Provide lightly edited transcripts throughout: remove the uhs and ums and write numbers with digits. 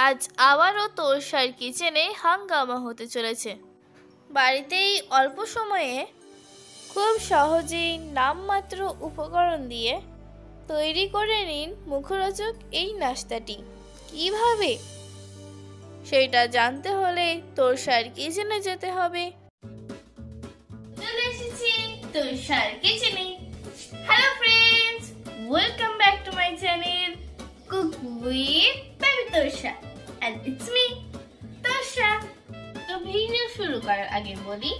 আজ আবারও তোরসার কিচেনে হাঙ্গামা হতে চলেছে। বাড়িতেই অল্প সময়ে খুব সহজেই নামমাত্র উপকরণ দিয়ে তৈরি করে নিন মুখরোচক এই নাস্তাটি। কিভাবে সেটা জানতে হলে তোরসার কিচেনে যেতে হবে। চলে এসেছি তোরসার কিচেনে। Hello friends, welcome back to my channel cook with baby Torsa and it's me Torsa. তো ভিডিও শুরু করার আগে বলি,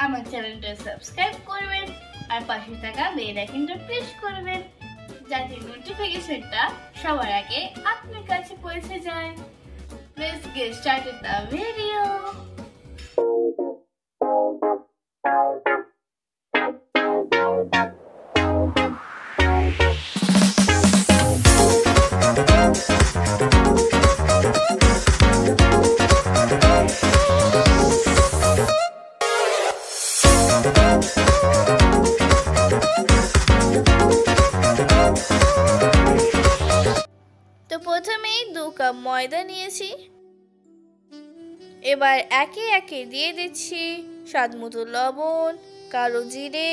আমার চ্যানেলটা সাবস্ক্রাইব করবেন আর পাশে থাকা বেল আইকনটা প্রেস করবেন যাতে নোটিফিকেশনটা সবার আগে আপনার কাছে পৌঁছে যায়। Let's get started the video. তো প্রথমেই 2 কাপ ময়দা নিয়েছি। এবার একে একে দিয়ে দিচ্ছি স্বাদমতো লবণ, কালো জিরে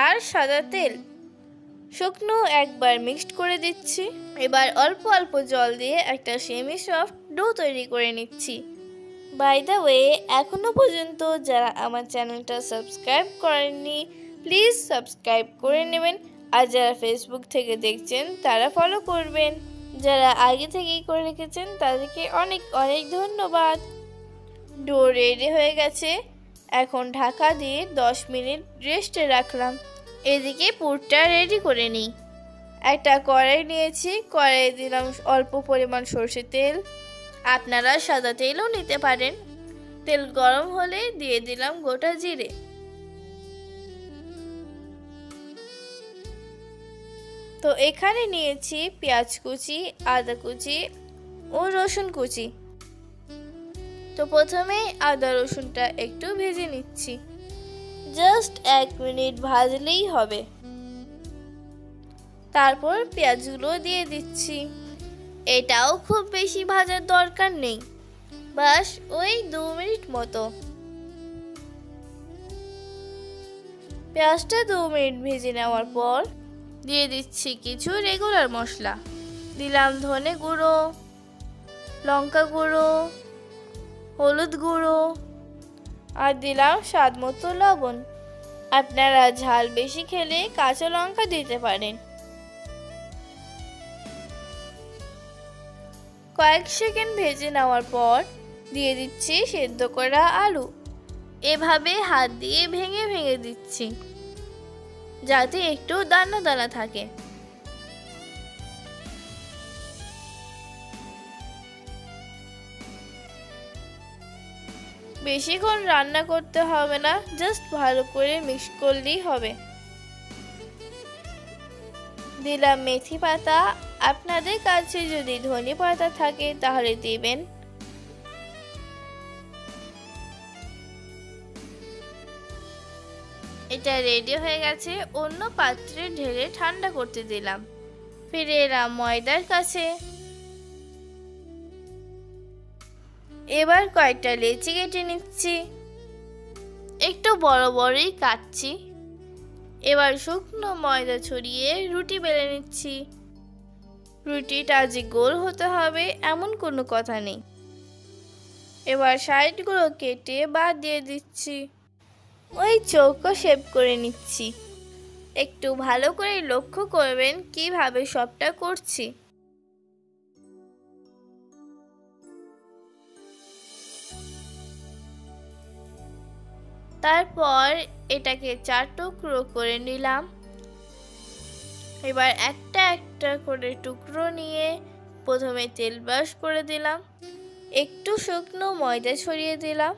আর সাদা তেল। শুকনো একবার মিক্সড করে দিচ্ছি। এবার অল্প অল্প জল দিয়ে একটা সেমি সফট ডো তৈরি করে নিচ্ছি। বাই দ্য ওয়ে, এখনো পর্যন্ত যারা আমার চ্যানেলটা সাবস্ক্রাইব করেননি প্লিজ সাবস্ক্রাইব করে নেবেন, আর যারা ফেসবুক থেকে দেখছেন তারা ফলো করবেন। যারা আগে থেকেই করে রেখেছেন তাদেরকে অনেক অনেক ধন্যবাদ। ডো রেডি হয়ে গেছে, এখন ঢাকা দিয়ে 10 মিনিট রেস্টে রাখলাম। এদিকে পুরটা রেডি করে নিই। একটা কড়াই নিয়েছি, কড়াইয়ে দিলাম অল্প পরিমাণ সরষের তেল, আপনারা সাদা তেলও নিতে পারেন। তেল গরম হলে দিয়ে দিলাম গোটা জিরে। তো এখানে নিয়েছি পেঁয়াজ কুচি, আদা কুচি ও রসুন কুচি। তো প্রথমে আদা রসুনটা একটু ভেজে নিচ্ছি, জাস্ট 1 মিনিট ভাজলেই হবে। তারপর পেঁয়াজগুলো দিয়ে দিচ্ছি। এটাও খুব বেশি ভাজার দরকার নেই, বাস ওই 2 মিনিট মতো। পেঁয়াজটা 2 মিনিট ভেজে নেওয়ার পর দিয়ে দিচ্ছি কিছু রেগুলার মশলা। দিলাম ধনে গুঁড়ো, লঙ্কা গুঁড়ো, হলুদ গুঁড়ো আর দিলাম স্বাদ মতো লবণ। আপনারা ঝাল বেশি খেলে কাঁচা লঙ্কা দিতে পারেন। কয়েক সেকেন্ড ভেজে নেওয়ার পর দিয়ে দিচ্ছি সেদ্ধ করা আলু। এভাবে হাত দিয়ে ভেঙে ভেঙে দিচ্ছি যাতে একটু দানা দানা থাকে। বেশিক্ষণ রান্না করতে হবে না, জাস্ট ভালো করে মিক্স করলেই হবে। দিলাম মেথি পাতা, আপনাদের কাছে যদি ধনে পাতা থাকে তাহলে দিবেন। এটা রেডি হয়ে গেছে, অন্য পাত্রে ঢেলে ঠান্ডা করতে দিলাম। ফিরে এলাম ময়দার কাছে। এবার কয়েকটা লেচি কেটে নিচ্ছি, একটু বড় বড়ই কাটছি। এবার শুকনো ময়দা ছড়িয়ে রুটি বেলে নিচ্ছি। রুটিটা যে গোল হতে হবে এমন কোনো কথা নেই। এবার সাইডগুলো কেটে বাদ দিয়ে দিচ্ছি। ওই চৌকো শেপ করে নিচ্ছি। একটু ভালো করে লক্ষ্য করবেন কিভাবে সবটা করছি। তারপর এটাকে 4 টুকরো করে নিলাম। এবার একটা একটা করে টুকরো নিয়ে প্রথমে তেল ব্রাশ করে দিলাম, একটু শুকনো ময়দা ছড়িয়ে দিলাম,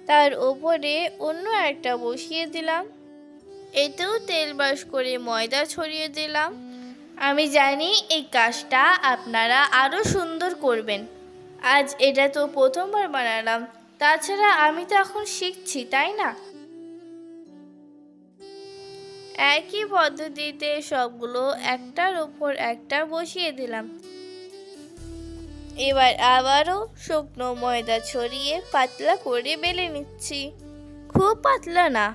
তার উপরে অন্য একটা বসিয়ে দিলাম, এতেও তেল ব্রাশ করে ময়দা ছড়িয়ে দিলাম। আমি জানি এই কাজটা আপনারা আরো সুন্দর করবেন। আজ এটা তো প্রথমবার বানালাম, তাছাড়া আমি তো এখন শিখছি, তাই না? একই পদ্ধতিতে সবগুলো একটার উপর একটা বসিয়ে দিলাম। এবার আবারও শুকনো ময়দা ছড়িয়ে পাতলা করে বেলে নিচ্ছি, খুব পাতলা না,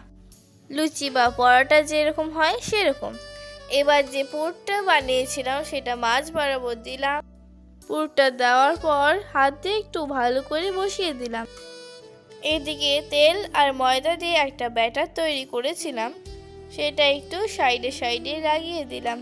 লুচি বা পরোটা যেরকম হয় সেরকম। এবার যে পুরটা বানিয়েছিলাম সেটা মাছ বরাবর দিলাম। পুরটা দেওয়ার পর হাত দিয়ে একটু ভালো করে বসিয়ে দিলাম। এদিকে তেল আর ময়দা দিয়ে একটা ব্যাটার তৈরি করেছিলাম, সেটা একটু সাইডে সাইডে লাগিয়ে দিলাম।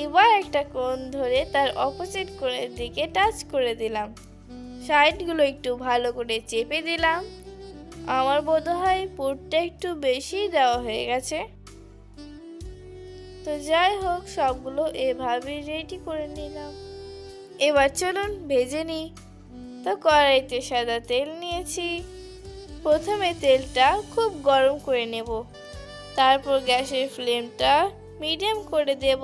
এবার একটা কোণ ধরে তার অপোজিট কোণের দিকে টাচ করে দিলাম, সাইডগুলো একটু ভালো করে চেপে দিলাম। আমার বোধ হয় পুরটা একটু বেশি দেওয়া হয়ে গেছে। তো যাই হোক, সবগুলো এভাবে রেডি করে নিলাম। এবার চলুন ভেজে নিই। তো কড়াইতে সাদা তেল নিয়েছি। প্রথমে তেলটা খুব গরম করে নেব, তারপর গ্যাসের ফ্লেমটা মিডিয়াম করে দেব।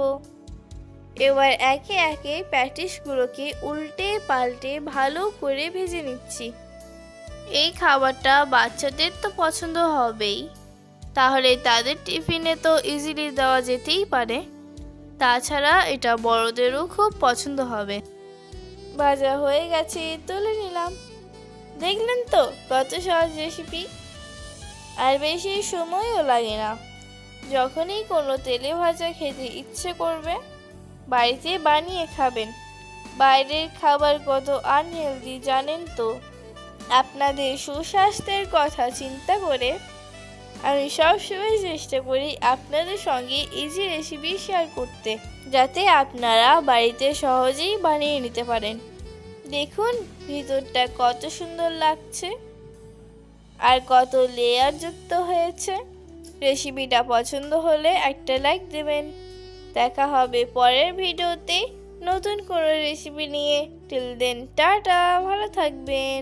এবার একে একে প্যাটিসগুলোকে উল্টে পাল্টে ভালো করে ভেজে নিচ্ছি। এই খাবারটা বাচ্চাদের তো পছন্দ হবেই, তাহলে তাদের টিফিনে তো ইজিলি দেওয়া যেতেই পারে। তাছাড়া এটা বড়দেরও খুব পছন্দ হবে। ভাজা হয়ে গেছে, তুলে নিলাম। দেখলেন তো কত সহজ রেসিপি, আর বেশি সময়ও লাগে না। যখনই কোনো তেলে ভাজা খেতে ইচ্ছে করবে বাড়িতে বানিয়ে খাবেন। বাইরের খাবার কত আনহেলদি জানেন তো। আপনাদের সুস্বাস্থ্যের কথা চিন্তা করে আমি সবসময় চেষ্টা করি আপনাদের সঙ্গে ইজি রেসিপি শেয়ার করতে, যাতে আপনারা বাড়িতে সহজেই বানিয়ে নিতে পারেন। দেখুন ভিতরটা কত সুন্দর লাগছে আর কত লেয়ার যুক্ত হয়েছে। রেসিপিটা পছন্দ হলে একটা লাইক দেবেন। দেখা হবে পরের ভিডিওতে নতুন কোনো রেসিপি নিয়ে। টিল দেন টাটা, ভালো থাকবেন।